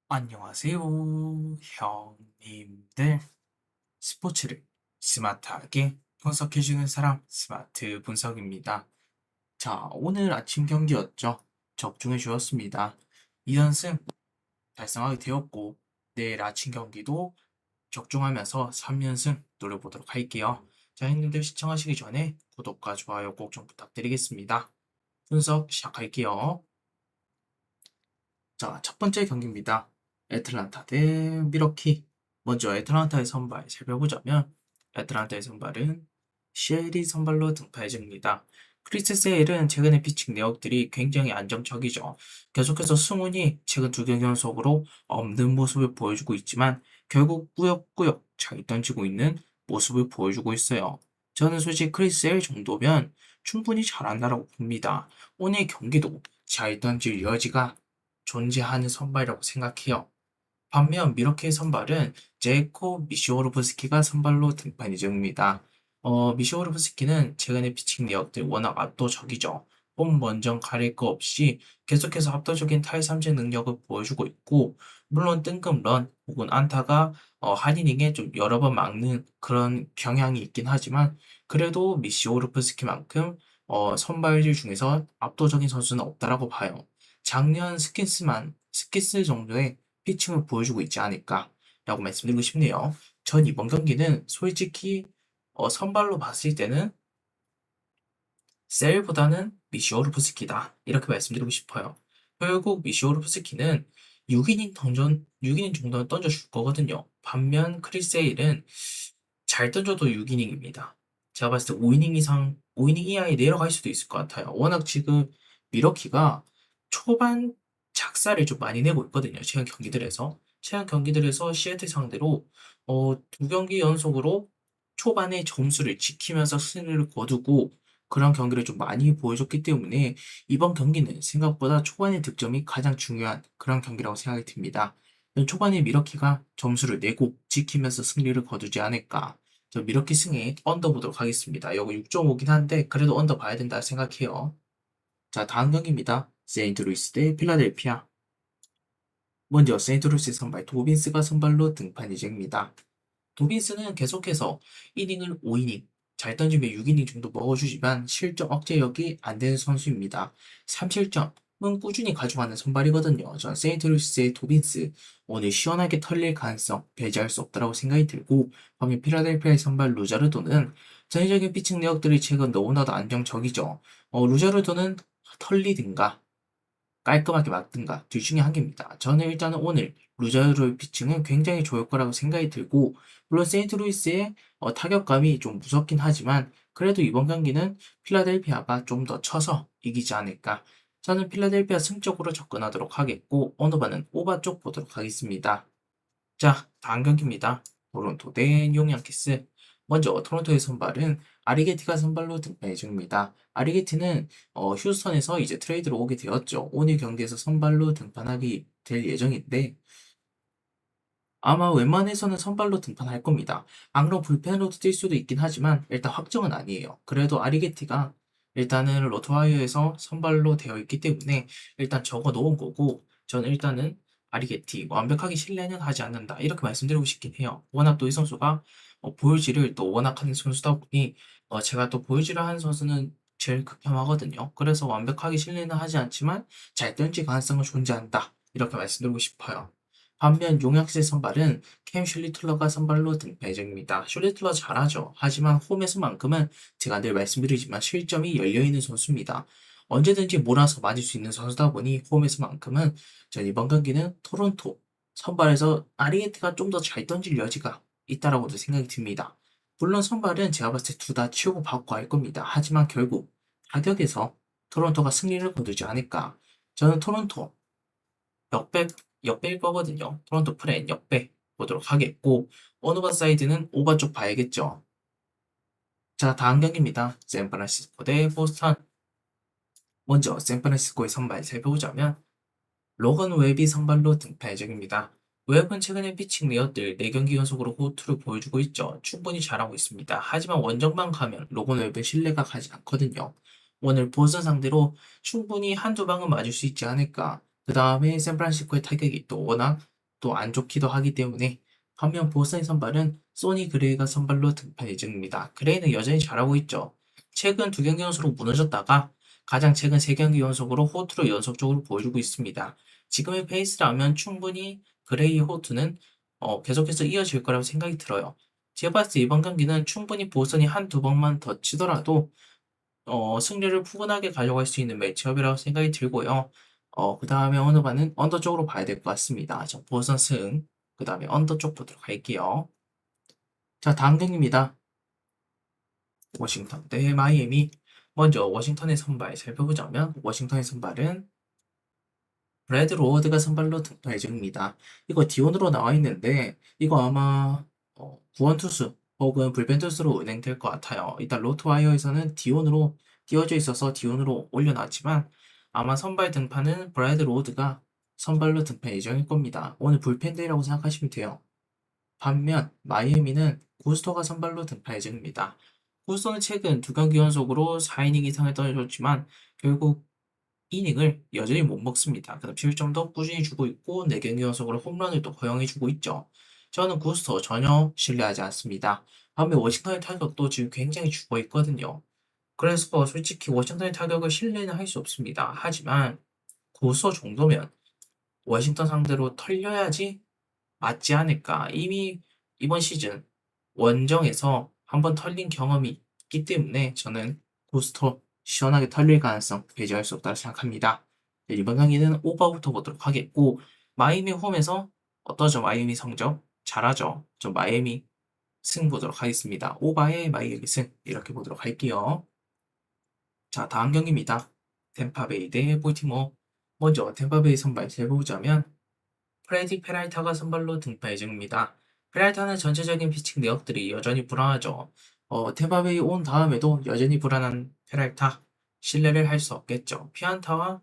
안녕하세요, 형님들. 스포츠를 스마트하게 분석해주는 사람, 스마트 분석입니다. 자, 오늘 아침 경기였죠. 적중해 주었습니다. 2연승 달성하게 되었고, 내일 아침 경기도 적중하면서 3연승 노려보도록 할게요. 자, 형님들 시청하시기 전에 구독과 좋아요 꼭 좀 부탁드리겠습니다. 분석 시작할게요. 자, 첫 번째 경기입니다. 애틀란타 대 미러키. 먼저 애틀란타의 선발 살펴보자면 애틀란타의 선발은 셰일이 선발로 등판 예정입니다. 크리스 세일은 최근의 피칭 내역들이 굉장히 안정적이죠. 계속해서 승훈이 최근 두 경기 연속으로 없는 모습을 보여주고 있지만 결국 꾸역꾸역 잘 던지고 있는 모습을 보여주고 있어요. 저는 솔직히 크리스 세일 정도면 충분히 잘한다라고 봅니다. 오늘 경기도 잘 던질 여지가 존재하는 선발이라고 생각해요. 반면 미러키의 선발은 제이콥 미시오르브스키가 선발로 등판 예정입니다. 미시오르브스키는 최근의 피칭 내역들 워낙 압도적이죠. 홈 원정 가릴 거 없이 계속해서 압도적인 탈삼진 능력을 보여주고 있고, 물론 뜬금런 혹은 안타가 한 이닝에 좀 여러 번 막는 그런 경향이 있긴 하지만, 그래도 미시오르브스키만큼 선발들 중에서 압도적인 선수는 없다라고 봐요. 작년 스키스 정도의 피칭을 보여주고 있지 않을까라고 말씀드리고 싶네요. 전 이번 경기는 솔직히 선발로 봤을 때는 셀보다는 미시오르프스키다 이렇게 말씀드리고 싶어요. 결국 미시오르프스키는 6이닝 정도는 던져줄 거거든요. 반면 크리세일은 잘 던져도 6이닝입니다. 제가 봤을 때 5이닝 이하에 내려갈 수도 있을 것 같아요. 워낙 지금 미러키가 초반 작사를 좀 많이 내고 있거든요. 최근 경기들에서 시애틀 상대로 두 경기 연속으로 초반에 점수를 지키면서 승리를 거두고 그런 경기를 좀 많이 보여줬기 때문에 이번 경기는 생각보다 초반의 득점이 가장 중요한 그런 경기라고 생각이 듭니다. 초반에 미러키가 점수를 내고 지키면서 승리를 거두지 않을까. 저 미러키 승에 언더 보도록 하겠습니다. 여기 6.5긴 한데 그래도 언더 봐야 된다 생각해요. 자, 다음 경기입니다. 세인트루이스 대 필라델피아. 먼저 세인트루이스 선발 도빈스가 선발로 등판 예정입니다. 도빈스는 계속해서 이닝을 5이닝, 잘 던지면 6이닝 정도 먹어주지만 실점 억제력이 안 되는 선수입니다. 3실점은 꾸준히 가져가는 선발이거든요. 전 세인트루이스의 도빈스 오늘 시원하게 털릴 가능성 배제할 수 없다고 생각이 들고, 반면 필라델피아의 선발 루자르도는 전체적인 피칭 내역들이 최근 너무나도 안정적이죠. 루자르도는 털리든가 깔끔하게 막든가 둘 중에 한 개입니다. 저는 일단은 오늘 루자르의 피칭은 굉장히 좋을 거라고 생각이 들고, 물론 세인트루이스의 타격감이 좀 무섭긴 하지만 그래도 이번 경기는 필라델피아가 좀 더 쳐서 이기지 않을까. 저는 필라델피아 승적으로 접근하도록 하겠고 오너바는 오바 쪽 보도록 하겠습니다. 자, 다음 경기입니다. 토론토 대 뉴욕 양키스. 먼저 토론토의 선발은 아리게티가 선발로 등판 예정입니다. 아리게티는 휴스턴에서 이제 트레이드로 오게 되었죠. 오늘 경기에서 선발로 등판하게 될 예정인데 아마 웬만해서는 선발로 등판할 겁니다. 악로 불펜으로도 뛸 수도 있긴 하지만 일단 확정은 아니에요. 그래도 아리게티가 일단은 로토와이어에서 선발로 되어 있기 때문에 일단 적어 놓은 거고, 저는 일단은 아리게티 완벽하게 신뢰는 하지 않는다 이렇게 말씀드리고 싶긴 해요. 워낙 또 이 선수가 보여지를 또 워낙 하는 선수다 보니 제가 또 보여지를 하는 선수는 제일 극혐하거든요. 그래서 완벽하게 신뢰는 하지 않지만 잘 던질 가능성은 존재한다 이렇게 말씀드리고 싶어요. 반면 용약세 선발은 캠 슐리틀러가 선발로 등판 예정입니다. 슐리틀러 잘하죠. 하지만 홈에서만큼은 제가 늘 말씀드리지만 실점이 열려있는 선수입니다. 언제든지 몰아서 맞을 수 있는 선수다 보니 홈에서만큼은 전 이번 경기는 토론토 선발에서 아리에트가 좀 더 잘 던질 여지가 있다라고도 생각이 듭니다. 물론 선발은 제가 봤을 때 둘 다 치우고 받고 할 겁니다. 하지만 결국 타격에서 토론토가 승리를 거두지 않을까. 저는 토론토 역배, 역배일 거거든요. 토론토 프렌 역배 보도록 하겠고, 오너바 사이드는 오바 쪽 봐야겠죠. 자, 다음 경기입니다. 샌프란시스코 대 보스턴. 먼저 샌프란시스코의 선발 살펴보자면 로건 웹이 선발로 등판 예정입니다. 웹은 최근에 피칭 레어들 4경기 연속으로 호투를 보여주고 있죠. 충분히 잘하고 있습니다. 하지만 원정만 가면 로건 웹은 신뢰가 가지 않거든요. 오늘 보스턴 상대로 충분히 한두 방은 맞을 수 있지 않을까. 그 다음에 샌프란시스코의 타격이 또 워낙 또 안 좋기도 하기 때문에 반면 보스턴의 선발은 소니 그레이가 선발로 등판 예정입니다. 그레이는 여전히 잘하고 있죠. 최근 2경기 연속으로 무너졌다가 가장 최근 3경기 연속으로 호투로 연속적으로 보여주고 있습니다. 지금의 페이스라면 충분히 그레이의 호투는 계속해서 이어질 거라고 생각이 들어요. 제가 봤을 때 이번 경기는 충분히 보스턴이 한두 번만 더 치더라도 승리를 푸근하게 가져갈 수 있는 매치업이라고 생각이 들고요. 그 다음에 어느 반은 언더 쪽으로 봐야 될 것 같습니다. 보선 승, 그 다음에 언더 쪽 보도록 할게요. 자, 다음 경기입니다. 워싱턴 대 마이애미. 먼저 워싱턴의 선발 살펴보자면 워싱턴의 선발은 브래드 로워드가 선발로 등판 예정입니다. 이거 디온으로 나와 있는데 이거 아마 구원 투수 혹은 불펜 투수로 운행될 것 같아요. 일단 로트와이어에서는 디온으로 띄워져 있어서 디온으로 올려놨지만 아마 선발 등판은 브래드 로워드가 선발로 등판 예정일 겁니다. 오늘 불펜데이라고 생각하시면 돼요. 반면 마이애미는 구스토가 선발로 등판 예정입니다. 구스토는 최근 2경기 연속으로 4이닝 이상을 떠내줬지만 결국 이닝을 여전히 못 먹습니다. 그다음 실점도 꾸준히 주고 있고 4경기 연속으로 홈런을 또 허용해주고 있죠. 저는 구스터 전혀 신뢰하지 않습니다. 반면 워싱턴의 타격도 지금 굉장히 죽어 있거든요. 그래서 솔직히 워싱턴의 타격을 신뢰는 할 수 없습니다. 하지만 구스터 정도면 워싱턴 상대로 털려야지 맞지 않을까. 이미 이번 시즌 원정에서 한번 털린 경험이 있기 때문에 저는 고스톱 시원하게 털릴 가능성 배제할 수 없다고 생각합니다. 네, 이번 경기는 오버부터 보도록 하겠고 마이애미 홈에서 어떠죠? 마이애미 성적 잘하죠? 저 마이애미 승 보도록 하겠습니다. 오바의 마이애미 승 이렇게 보도록 할게요. 자, 다음 경기입니다. 템파베이 대 볼티모어. 먼저 템파베이 선발 살펴보자면 프레디 페랄타가 선발로 등판 예정입니다. 페랄타는 전체적인 피칭 내역들이 여전히 불안하죠. 템파베이 온 다음에도 여전히 불안한 페랄타, 신뢰를 할 수 없겠죠. 피안타와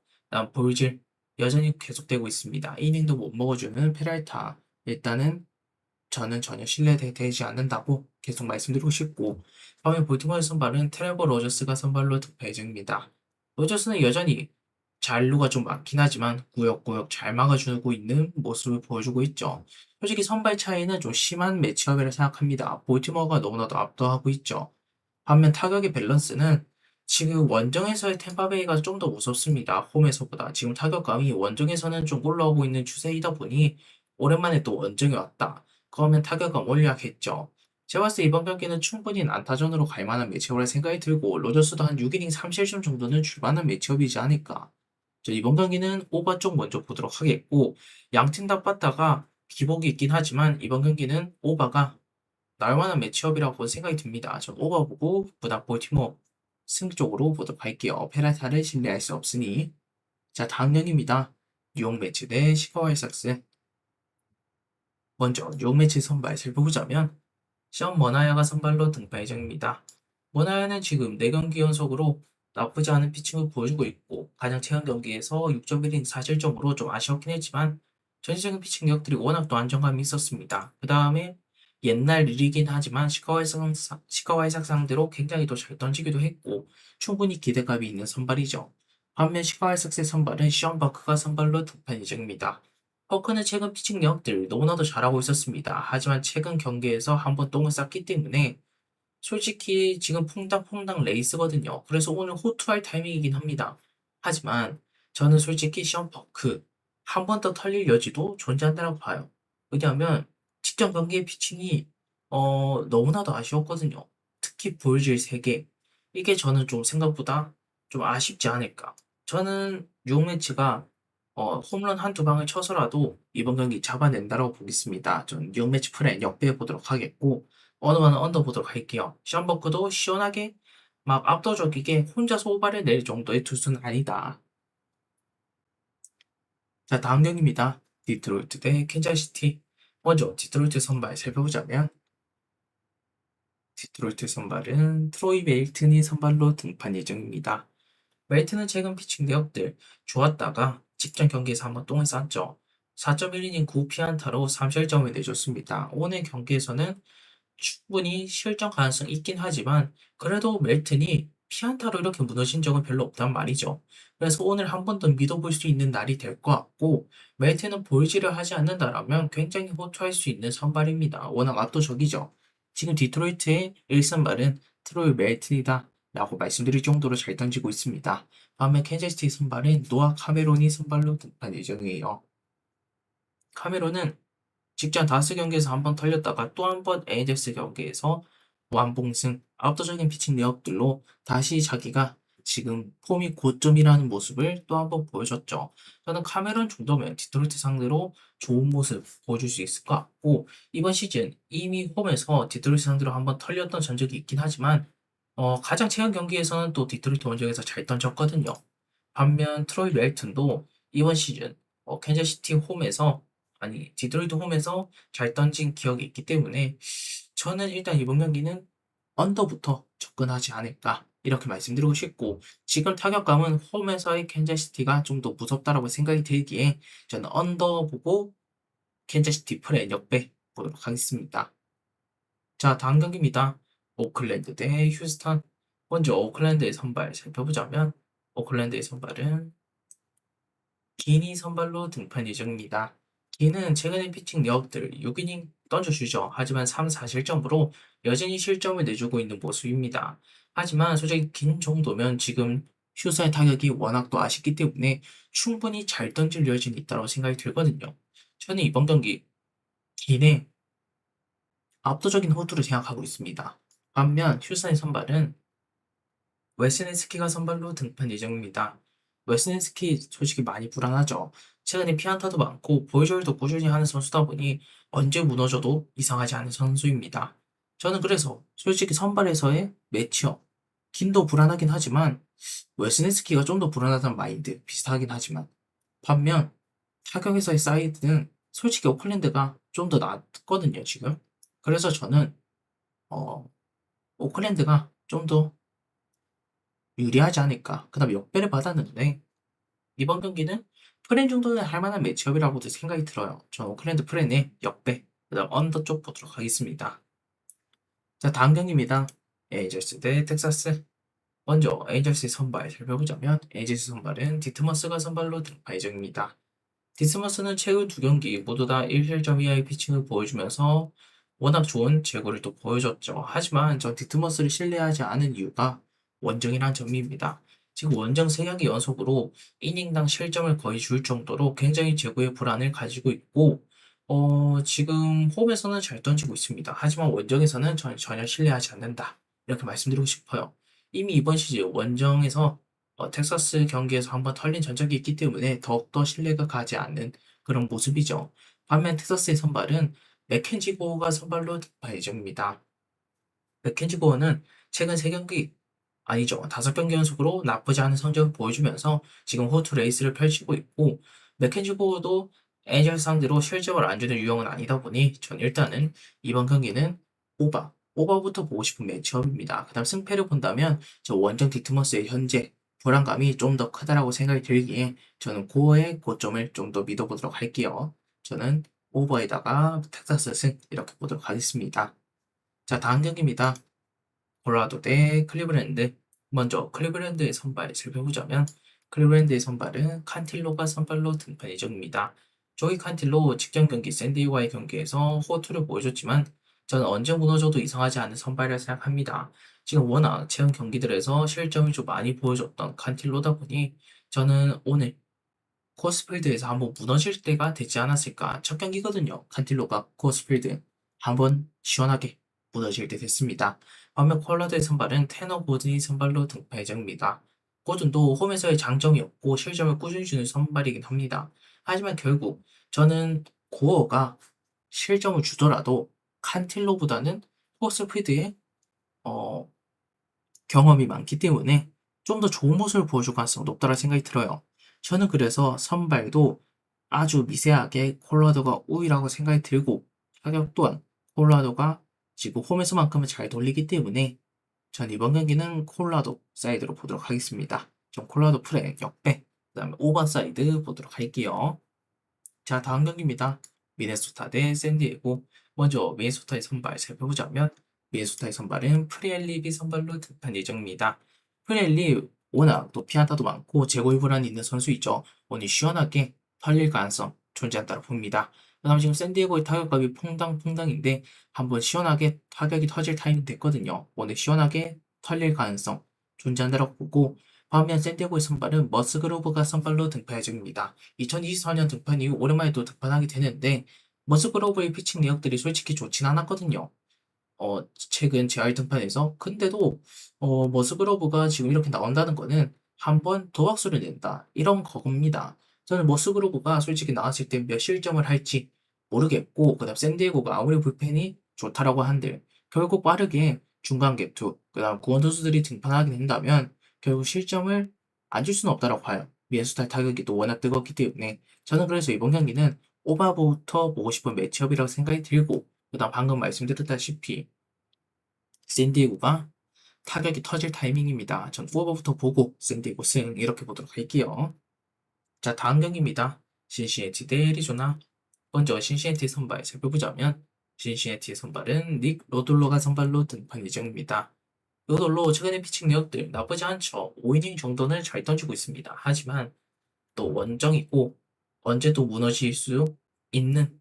볼질 여전히 계속되고 있습니다. 이닝도 못 먹어주는 페랄타. 일단은 저는 전혀 신뢰되지 않는다고 계속 말씀드리고 싶고, 다음에 볼티모어 선발은 트레버 로저스가 선발로 등판 예정입니다. 로저스는 여전히 잔루가 좀 많긴 하지만 구역구역 잘 막아주고 있는 모습을 보여주고 있죠. 솔직히 선발 차이는 좀 심한 매치업이라 생각합니다. 볼티모어가 너무나도 압도하고 있죠. 반면 타격의 밸런스는 지금 원정에서의 템파베이가 좀 더 무섭습니다. 홈에서보다. 지금 타격감이 원정에서는 좀 올라오고 있는 추세이다 보니 오랜만에 또 원정에 왔다. 그러면 타격감 올려야겠죠. 제가 봤을 때 이번 경기는 충분히 난타전으로 갈 만한 매치업이라 생각이 들고 로저스도 한 6이닝 3실점 정도는 줄 만한 매치업이지 않을까. 이번 경기는 오버 쪽 먼저 보도록 하겠고 양팀 다 빠따가 기복이 있긴 하지만 이번 경기는 오버가 나올만한 매치업이라고 생각이 듭니다. 전 오버 보고 보다 볼티모어 승 쪽으로 보도록 할게요. 페라타를 신뢰할 수 없으니. 자, 다음 경기입니다. 뉴욕 매치 대 시카고 화이트삭스. 먼저 뉴욕 매치 선발 살펴보자면 션 머나야가 선발로 등판 예정입니다. 머나야는 지금 4경기 연속으로 나쁘지 않은 피칭을 보여주고 있고 가장 최근 경기에서 6.1인 4실점으로 좀 아쉬웠긴 했지만 전체적인 피칭력들이 워낙 또 안정감이 있었습니다. 그 다음에 옛날 일이긴 하지만 시카와이삭 상대로 굉장히 또 잘 던지기도 했고 충분히 기대감이 있는 선발이죠. 반면 시카와이삭스의 선발은 시언 버크가 선발로 등판 예정입니다. 버크는 최근 피칭 역들 너무나도 잘하고 있었습니다. 하지만 최근 경기에서 한번 똥을 쌌기 때문에 솔직히 지금 퐁당퐁당 레이스거든요. 그래서 오늘 호투할 타이밍이긴 합니다. 하지만 저는 솔직히 시험 버크 한 번 더 털릴 여지도 존재한다고 봐요. 왜냐하면 직전 경기의 피칭이 너무나도 아쉬웠거든요. 특히 볼질 3개. 이게 저는 좀 생각보다 좀 아쉽지 않을까. 저는 6매치가 홈런 한두 방을 쳐서라도 이번 경기 잡아낸다고 보겠습니다. 전 6매치 프레 역배해 보도록 하겠고 어느만은 언더 보도록 할게요. 션버크도 시원하게 막 압도적이게 혼자 소발을 낼 정도의 투수는 아니다. 자, 다음 경기입니다. 디트로이트 대 캔자스시티. 먼저 디트로이트 선발 살펴보자면 디트로이트 선발은 트로이 멜튼이 선발로 등판 예정입니다. 멜튼은 최근 피칭 내역들 좋았다가 직전 경기에서 한번 똥을 쌌죠. 4.1이닝 9피안타로 3실점을 내줬습니다. 오늘 경기에서는 충분히 실점 가능성이 있긴 하지만 그래도 멜튼이 피안타로 이렇게 무너진 적은 별로 없단 말이죠. 그래서 오늘 한 번 더 믿어볼 수 있는 날이 될 것 같고, 멜트는 볼질을 하지 않는다라면 굉장히 호투할 수 있는 선발입니다. 워낙 압도적이죠. 지금 디트로이트의 1선발은 트로이 멜튼이다 라고 말씀드릴 정도로 잘 던지고 있습니다. 반면 캔자스시티 선발은 노아 카메론이 선발로 등판 예정이에요. 카메론은 직전 다스 경기에서 한번 털렸다가 또 한 번 에이젝스 경기에서 완봉승, 압도적인 피칭 내역들로 다시 자기가 지금 폼이 고점이라는 모습을 또 한 번 보여줬죠. 저는 카메론 정도면 디트로이트 상대로 좋은 모습 보여줄 수 있을 것 같고, 이번 시즌 이미 홈에서 디트로이트 상대로 한번 털렸던 전적이 있긴 하지만 가장 최근 경기에서는 또 디트로이트 원정에서 잘 던졌거든요. 반면 트로이 멜튼도 이번 시즌 캔자스시티 홈에서 아니 디트로이트 홈에서 잘 던진 기억이 있기 때문에 저는 일단 이번 경기는 언더부터 접근하지 않을까 이렇게 말씀드리고 싶고, 지금 타격감은 홈에서의 캔자스시티가 좀 더 무섭다라고 생각이 들기에 저는 언더 보고 캔자스시티 프레 역배 보도록 하겠습니다. 자, 다음 경기입니다. 오클랜드 대 휴스턴. 먼저 오클랜드의 선발 살펴보자면 오클랜드의 선발은 기니 선발로 등판 예정입니다. 기는 최근의 피칭 내역들 6이닝 던져주죠. 하지만 3, 4실점으로 여전히 실점을 내주고 있는 모습입니다. 하지만 솔직히 긴 정도면 지금 휴사의 타격이 워낙 또 아쉽기 때문에 충분히 잘 던질 여진이 있다고 생각이 들거든요. 저는 이번 경기 긴의 압도적인 호투를 생각하고 있습니다. 반면 휴사의 선발은 웨스네스키가 선발로 등판 예정입니다. 웨스네스키 솔직히 많이 불안하죠. 최근에 피안타도 많고 볼졸도 꾸준히 하는 선수다 보니 언제 무너져도 이상하지 않은 선수입니다. 저는 그래서 솔직히 선발에서의 매치업, 긴도 불안하긴 하지만 웨스네스키가 좀 더 불안하다는 마인드 비슷하긴 하지만, 반면 타격에서의 사이드는 솔직히 오클랜드가 좀 더 낫거든요 지금. 그래서 저는 어, 오클랜드가 좀더 유리하지 않을까. 그다음에 역배를 받았는데 이번 경기는 프렌 정도는 할 만한 매치업이라고도 생각이 들어요. 전 오클랜드 프렌의 역배, 그다음 언더 쪽 보도록 하겠습니다. 자, 다음 경기입니다. 에이저스 대 텍사스. 먼저 에이저스의 선발 살펴보자면 에이저스 선발은 디트머스가 선발로 등판 예정입니다. 디트머스는 최근 두 경기 모두 다 1실점 이하의 피칭을 보여주면서 워낙 좋은 제구를 또 보여줬죠. 하지만 전 디트머스를 신뢰하지 않은 이유가 원정이란 점입니다. 지금 원정 3경기 연속으로 이닝당 실점을 거의 줄 정도로 굉장히 제구의 불안을 가지고 있고, 지금 홈에서는 잘 던지고 있습니다. 하지만 원정에서는 전혀 신뢰하지 않는다. 이렇게 말씀드리고 싶어요. 이미 이번 시즌 원정에서 텍사스 경기에서 한번 털린 전적이 있기 때문에 더욱더 신뢰가 가지 않는 그런 모습이죠. 반면 텍사스의 선발은 맥켄지 고어가 선발로 등판 예정입니다. 맥켄지 고어는 최근 3경기 아니죠. 5경기 연속으로 나쁘지 않은 성적을 보여주면서 지금 호투 레이스를 펼치고 있고, 맥켄지 고어도 에이저 상대로 실점을 안 주는 유형은 아니다 보니 전 일단은 이번 경기는 오버부터 보고 싶은 매치업입니다. 그다음 승패를 본다면 저 원정 디트머스의 현재 불안감이 좀 더 크다라고 생각이 들기에 저는 고어의 고점을 좀 더 믿어보도록 할게요. 저는 오버에다가 텍사스 승 이렇게 보도록 하겠습니다. 자, 다음 경기입니다. 콜로라도 대 클리브랜드. 먼저 클리브랜드의 선발 살펴보자면 클리브랜드의 선발은 칸틸로가 선발로 등판 예정입니다. 조이 칸틸로 직전 경기 샌디와의 경기에서 호투를 보여줬지만 저는 언제 무너져도 이상하지 않은 선발이라 생각합니다. 지금 워낙 최근 경기들에서 실점을 좀 많이 보여줬던 칸틸로다 보니 저는 오늘 코스필드에서 한번 무너질 때가 되지 않았을까. 첫 경기거든요. 칸틸로가 코스필드 한번 시원하게 무너질 때 됐습니다. 반면 콜라드의 선발은 테너 고든이 선발로 등판 예정입니다. 고든도 홈에서의 장점이 없고 실점을 꾸준히 주는 선발이긴 합니다. 하지만 결국 저는 고어가 실점을 주더라도 칸틸로보다는 코스필드의 어, 경험이 많기 때문에 좀 더 좋은 모습을 보여줄 가능성이 높다고 생각이 들어요. 저는 그래서 선발도 아주 미세하게 콜로라도가 우위라고 생각이 들고, 타격 또한 콜로라도가 지금 홈에서만큼은 잘 돌리기 때문에 전 이번 경기는 콜로라도 사이드로 보도록 하겠습니다. 전 콜로라도 프레 역배, 그 다음에 5번 사이드 보도록 할게요. 자, 다음 경기입니다. 미네소타 대 샌디에고. 먼저 미네소타의 선발 살펴보자면 미네소타의 선발은 프리엘리비 선발로 등판 예정입니다. 프렐리 워낙 또 피안타도 많고 제고의 불안이 있는 선수이죠. 오늘 시원하게 털릴 가능성 존재한다고 봅니다. 그다음 지금 샌디에고의 타격감이 퐁당퐁당인데 한번 시원하게 타격이 터질 타이밍 됐거든요. 오늘 시원하게 털릴 가능성 존재한다고 보고 반면 샌디에고의 선발은 머스그로브가 선발로 등판 예정입니다. 2024년 등판 이후 오랜만에 또 등판하게 되는데 머스그로브의 피칭 내역들이 솔직히 좋진 않았거든요. 최근 재활 등판에서. 근데도 머스그로브가 지금 이렇게 나온다는 거는 한번 도박수를 낸다. 이런 거겁니다. 저는 머스그로브가 솔직히 나왔을 때 몇 실점을 할지 모르겠고, 그다음 샌디에고가 아무리 불펜이 좋다라고 한들 결국 빠르게 중간 갭투, 그다음 구원 투수들이 등판하게 된다면 결국 실점을 안 줄 수는 없다라고 봐요. 미에스탈 타격이 또 워낙 뜨겁기 때문에 저는 그래서 이번 경기는 오바부터 보고 싶은 매치업이라고 생각이 들고, 그다음 방금 말씀드렸다시피 샌디에고가 타격이 터질 타이밍입니다. 전 오버부터 보고 샌디에고 승 이렇게 보도록 할게요. 자, 다음 경기입니다. 신시내티 대 애리조나. 먼저 신시내티 선발 살펴보자면 신시내티의 선발은 닉 로돌로가 선발로 등판 예정입니다. 로돌로 최근의 피칭 내역들 나쁘지 않죠. 5이닝 정도는 잘 던지고 있습니다. 하지만 또 원정이고 언제 또 무너질 수 있는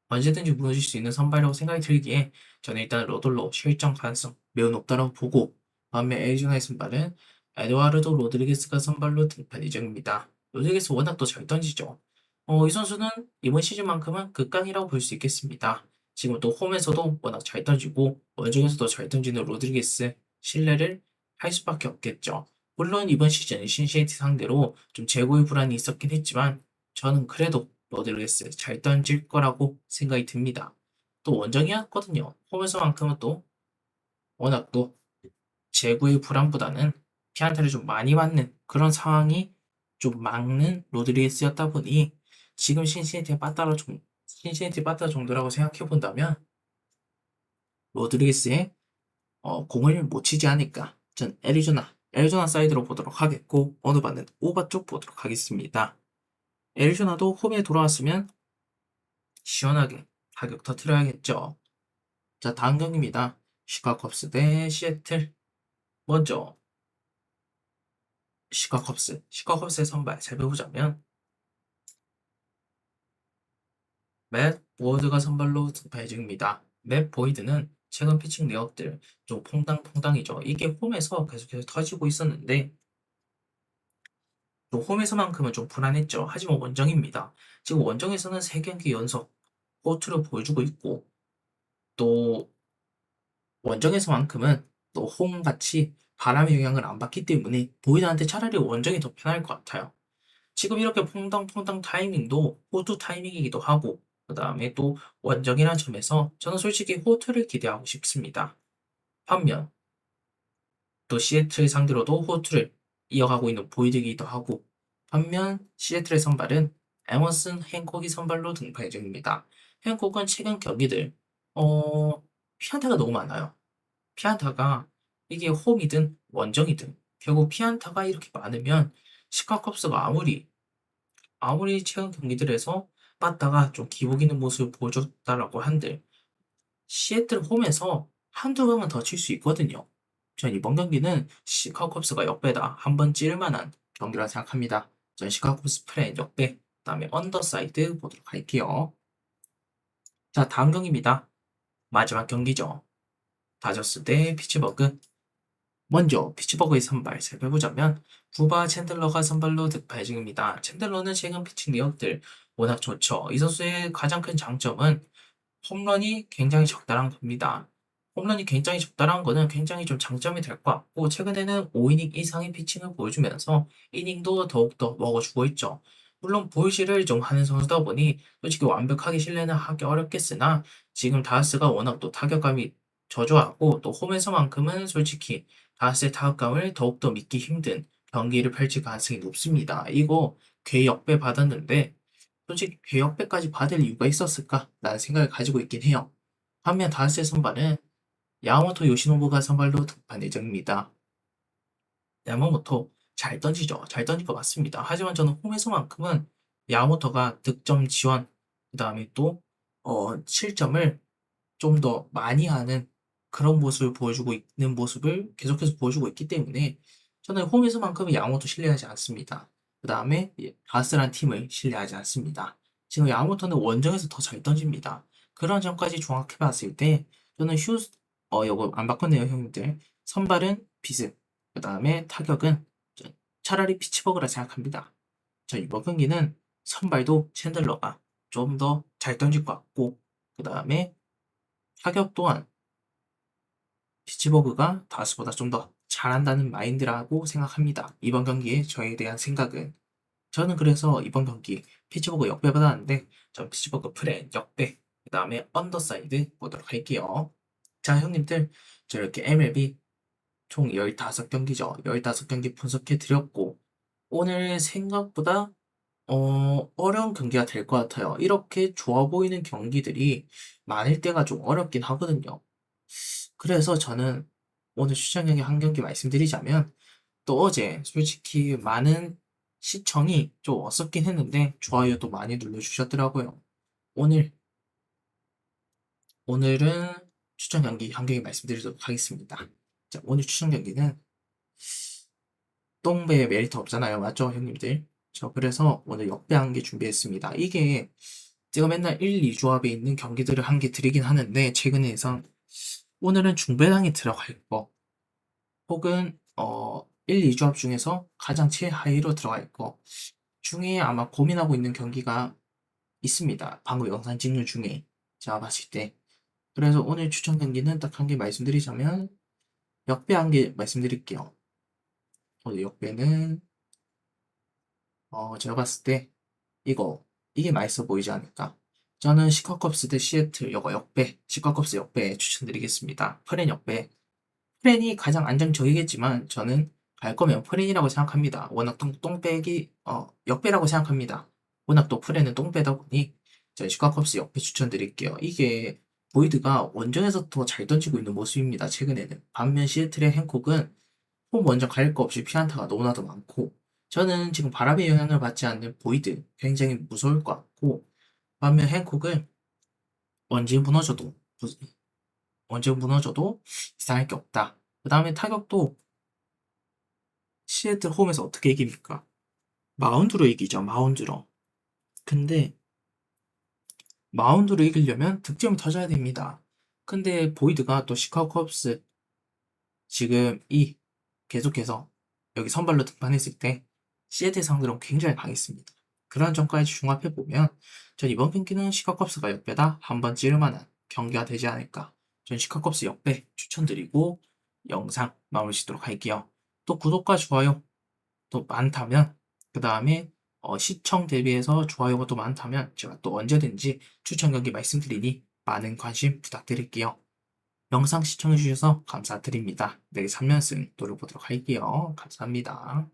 언제든지 무너질 수 있는 선발이라고 생각이 들기에 저는 일단 로돌로 실점 가능성 매우 높다고 보고, 반면 애리조나의 선발은 에드와르도 로드리게스가 선발로 등판 예정입니다. 로드리게스 워낙 또 잘 던지죠. 이 선수는 이번 시즌만큼은 극강이라고 볼 수 있겠습니다. 지금 또 홈에서도 워낙 잘 던지고 원정에서도 잘 던지는 로드리게스 신뢰를 할 수밖에 없겠죠. 물론 이번 시즌 신시내티 상대로 좀 재고의 불안이 있었긴 했지만 저는 그래도 로드리게스 잘 던질 거라고 생각이 듭니다. 또 원정이었거든요. 홈에서만큼은 또 워낙 또 제구의 불안보다는 피안타를 좀 많이 맞는 그런 상황이 좀 막는 로드리게스였다 보니 지금 신시내티 빠따 정도라고 생각해 본다면 로드리게스의 공을 못 치지 않을까. 전 애리조나 사이드로 보도록 하겠고, 어느 반은 오바 쪽 보도록 하겠습니다. 애리조나도 홈에 돌아왔으면 시원하게 타격 터트려야겠죠. 자, 다음 경기입니다. 시카고 컵스 대 시애틀. 먼저 시카고 컵스의 선발 살펴보자면 맷 보이드가 선발로 등판 예정입니다. 맷 보이드는 최근 피칭 내역들 좀 퐁당퐁당이죠. 이게 홈에서 계속해서 터지고 있었는데 또 홈에서만큼은 좀 불안했죠. 하지만 원정입니다. 지금 원정에서는 3경기 연속 호투를 보여주고 있고, 또 원정에서만큼은 또 홈같이 바람의 영향을 안 받기 때문에 보이드한테 차라리 원정이 더 편할 것 같아요. 지금 이렇게 퐁당퐁당 타이밍도 호투 타이밍이기도 하고, 그 다음에 또 원정이라는 점에서 저는 솔직히 호투를 기대하고 싶습니다. 반면 또 시애틀 상대로도 호투를 이어가고 있는 보이드이기도 하고, 반면 시애틀의 선발은 에머슨 행콕이 선발로 등판 예정입니다. 행콕은 최근 경기들 피안타가 너무 많아요. 피안타가 이게 홈이든 원정이든 결국 피안타가 이렇게 많으면 시카컵스가 아무리 최근 경기들에서 빠따가 좀 기복 있는 모습을 보여줬다라고 한들 시애틀 홈에서 한두 방은 더 칠 수 있거든요. 전 이번 경기는 시카고 컵스가 역배다. 한번 찌를 만한 경기라 생각합니다. 전 시카고 컵스 프레 역배, 그다음에 언더사이드 보도록 할게요. 자, 다음 경기입니다. 마지막 경기죠. 다저스 대 피츠버그. 먼저 피츠버그의 선발 살펴보자면 부바 챈들러가 선발로 득발 중입니다. 챈들러는 최근 피칭 내역들 워낙 좋죠. 이 선수의 가장 큰 장점은 홈런이 굉장히 적당한 겁니다. 홈런이 굉장히 적당한 거는 굉장히 좀 장점이 될 것 같고, 최근에는 5이닝 이상의 피칭을 보여주면서 이닝도 더욱더 먹어주고 있죠. 물론 볼실을 좀 하는 선수다 보니 솔직히 완벽하게 신뢰는 하기 어렵겠으나 지금 다하스가 워낙 또 타격감이 저조하고 또 홈에서만큼은 솔직히 다하스의 타격감을 더욱더 믿기 힘든 경기를 펼칠 가능성이 높습니다. 이거 괴 역배 받았는데 솔직히 괴역배까지 받을 이유가 있었을까? 라는 생각을 가지고 있긴 해요. 반면 다스의 선발은 야마모토 요시노부가 선발로 등판 예정입니다. 야마모토 잘 던지죠. 잘 던진 것 같습니다. 하지만 저는 홈에서만큼은 야마모토가 득점 지원, 그 다음에 또 실점을 좀 더 많이 하는 그런 모습을 보여주고 있는 모습을 계속해서 보여주고 있기 때문에 저는 홈에서만큼은 야마모토 신뢰하지 않습니다. 그 다음에 바스란 팀을 신뢰하지 않습니다. 지금 야마모토는 원정에서 더 잘 던집니다. 그런 점까지 종합해봤을 때 저는 요거 안 바꿨네요, 형님들. 선발은 비습, 그 다음에 타격은 차라리 피츠버그라 생각합니다. 자, 이번 경기는 선발도 챈들러가 좀 더 잘 던질 것 같고, 그 다음에 타격 또한 피츠버그가 다스보다 좀 더 잘한다는 마인드라고 생각합니다. 이번 경기에 저에 대한 생각은 저는 그래서 이번 경기 피츠버그 역배 받았는데 전 피츠버그 프렌 역배 그 다음에 언더사이드 보도록 할게요. 자 형님들 저 이렇게 MLB 총 15경기죠. 15경기 분석해 드렸고 오늘 생각보다 어려운 경기가 될 것 같아요. 이렇게 좋아 보이는 경기들이 많을 때가 좀 어렵긴 하거든요. 그래서 저는 오늘 추천경기 한 경기 말씀드리자면 또 어제 솔직히 많은 시청이 좀 없었긴 했는데 좋아요도 많이 눌러주셨더라고요. 오늘 오늘은 추천 경기 한 경기 말씀드리도록 하겠습니다. 자, 오늘 추천 경기는 똥배 메리트 없잖아요. 맞죠, 형님들? 저 그래서 오늘 역배 한 개 준비했습니다. 이게 제가 맨날 1, 2조합에 있는 경기들을 한 개 드리긴 하는데 최근에 해서 오늘은 중배당이 들어갈 거 혹은 1, 2조합 중에서 가장 최하위로 들어갈 거 중에 아마 고민하고 있는 경기가 있습니다. 방금 영상 찍는 중에 제가 봤을 때. 그래서 오늘 추천 경기는 딱 한 개 말씀드리자면 역배 한 개 말씀드릴게요. 오늘 역배는 제가 봤을 때 이게 맛있어 보이지 않을까? 저는 시카컵스 대 시애틀 이거 역배 시카컵스 역배 추천드리겠습니다. 프렌 역배 프렌이 가장 안정적이겠지만 저는 갈 거면 프렌이라고 생각합니다. 워낙 똥배기 역배라고 생각합니다. 워낙 또 프렌은 똥배다 보니 저희 시카컵스 역배 추천드릴게요. 이게 보이드가 원정에서 더 잘 던지고 있는 모습입니다. 최근에는. 반면 시애틀의 행콕은 홈 원정 갈 거 없이 피안타가 너무나도 많고 저는 지금 바람의 영향을 받지 않는 보이드 굉장히 무서울 것 같고 반면 행콕은 언제 무너져도 언제 무너져도 이상할 게 없다. 그 다음에 타격도 시애틀 홈에서 어떻게 이깁니까? 마운드로 이기죠, 마운드로. 근데 마운드로 이기려면 득점이 터져야 됩니다. 근데 보이드가 또 시카고 컵스 지금 계속해서 여기 선발로 등판했을 때 시애틀 상대로 굉장히 강했습니다. 그런 점까지 종합해보면 전 이번 경기는 시카고 컵스가 역배다 한번 찌를만한 경기가 되지 않을까. 전 시카고 컵스 역배 추천드리고 영상 마무리 짓도록 할게요. 또 구독과 좋아요 또 많다면 그 다음에 시청 대비해서 좋아요가 또 많다면 제가 또 언제든지 추천 경기 말씀드리니 많은 관심 부탁드릴게요. 영상 시청해주셔서 감사드립니다. 내일 3연승 노려보도록 할게요. 감사합니다.